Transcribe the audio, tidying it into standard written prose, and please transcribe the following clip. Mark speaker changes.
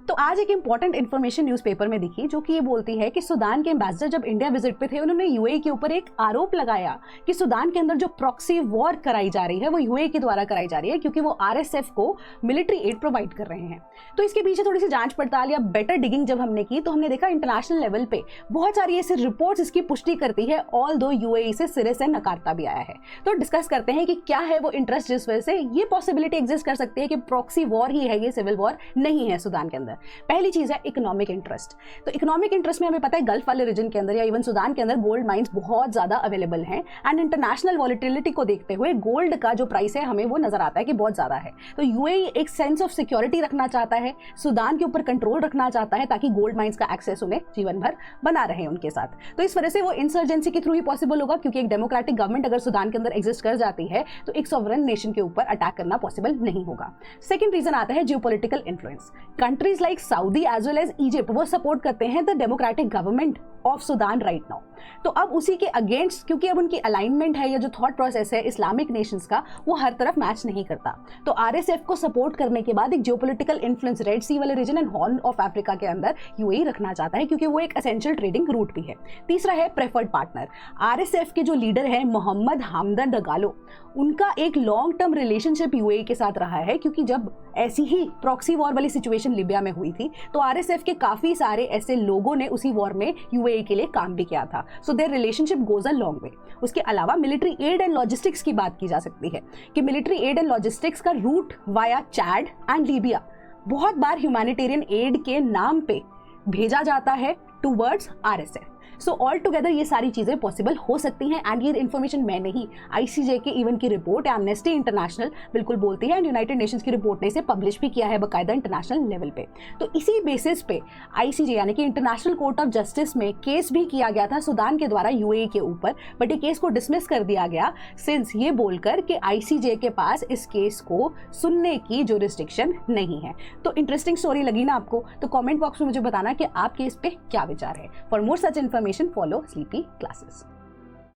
Speaker 1: तो आज एक इंपॉर्टेंट इन्फॉर्मेशन न्यूज़पेपर में दिखी जो कि ये बोलती है कि सूडान के एम्बेसडर जब इंडिया विजिट पे थे उन्होंने यूएई के ऊपर एक आरोप लगाया कि सूडान के अंदर जो प्रॉक्सी वॉर कराई जा रही है वो यूएई के द्वारा कराई जा रही है क्योंकि वो आरएसएफ को मिलिट्री एड प्रोवाइड कर रहे हैं। तो इसके पीछे थोड़ी सी जांच पड़ताल या बेटर डिगिंग जब हमने की तो हमने देखा इंटरनेशनल लेवल पे बहुत सारी ऐसी रिपोर्ट्स इसकी पुष्टि करती है, ऑल दो यूएई से सिरे से नकारता भी आया है। तो डिस्कस करते हैं कि क्या है वो इंटरेस्ट जिस वजह से ये पॉसिबिलिटी एग्जिस्ट कर सकती है कि प्रॉक्सी वॉर ही है, ये सिविल वॉर नहीं है सूडान के अंदर। पहली चीज है इकोनॉमिक इंटरेस्ट। तो इकोनॉमिक इंटरेस्ट में हमें पता है गल्फ वाले रीजन के अंदर या इवन सूडान के अंदर गोल्ड माइंस बहुत ज्यादा अवेलेबल हैं एंड इंटरनेशनल वॉलेटिलिटी को देखते हुए गोल्ड का जो प्राइस है हमें वो नजर आता है कि बहुत ज्यादा है। तो यूएई एक सेंस ऑफ सिक्योरिटी रखना चाहता है, सूडान के ऊपर कंट्रोल रखना चाहता है ताकि गोल्ड माइंस का एक्सेस उन्हें जीवन भर बना रहे उनके साथ। तो इस वजह से वो इंसर्जेंसी के थ्रू ही पॉसिबल होगा क्योंकि एक डेमोक्रेटिक गवर्नमेंट अगर सूडान के अंदर एग्जिस्ट कर जाती है तो एक सॉवरेन नेशन के ऊपर अटैक करना पॉसिबल नहीं होगा। सेकंड रीजन आता है geopolitical influence. Countries like Saudi as well as Egypt वो सपोर्ट करते हैं the democratic government of Sudan right now. तो अब उसी के अगेंस्ट क्योंकि अब उनकी अलाइनमेंट है या जो थॉट प्रोसेस है इस्लामिक नेशंस का वो हर तरफ मैच नहीं करता। तो आरएसएफ को सपोर्ट करने के बाद एक जियोपॉलिटिकल इन्फ्लुएंस रेड सी वाले region and Horn of Africa के अंदर यूएई रखना चाहता है क्योंकि वो एक एसेंशियल ट्रेडिंग रूट भी है। तीसरा है प्रेफर्ड पार्टनर। आरएसएफ के जो लीडर है मोहम्मद हमदन डगालो उनका एक लॉन्ग टर्म रिलेशनशिप यूएई के साथ रहा है क्योंकि जब ऐसी ही प्रॉक्सी वॉर वाली सिचुएशन लिबिया में हुई थी तो आरएसएफ के काफी सारे ऐसे लोगों ने उसी वॉर में यूएई के लिए काम भी किया था। So their relationship goes a long way. उसके अलावा मिलिट्री एड एंड लॉजिस्टिक्स की बात की जा सकती है कि मिलिट्री एड एंड लॉजिस्टिक्स का root via Chad and Libya बहुत बार ह्यूमैनिटेरियन एड के नाम पे भेजा जाता है towards RSF. So all together ये सारी चीजें पॉसिबल हो सकती हैं एंड ये इन्फॉर्मेशन मैं नहीं, आईसीजे के इवन की रिपोर्ट एमनेस्टी इंटरनेशनल बिल्कुल बोलती है एंड यूनाइटेड नेशंस की रिपोर्ट ने इसे पब्लिश भी किया है बाकायदा इंटरनेशनल लेवल पे। तो इसी बेसिस पे आईसीजे यानी कि इंटरनेशनल कोर्ट ऑफ जस्टिस में केस भी किया गया था सूडान के द्वारा यूएई के ऊपर, बट ये केस को डिसमिस कर दिया गया सिंस ये बोलकर कि आईसीजे के पास इस केस को सुनने की जुरिस्डिक्शन नहीं है। तो इंटरेस्टिंग स्टोरी लगी ना आपको? तो कॉमेंट बॉक्स में मुझे बताना कि आपके इस पे क्या विचार है। For more such information follow Sleepy Classes।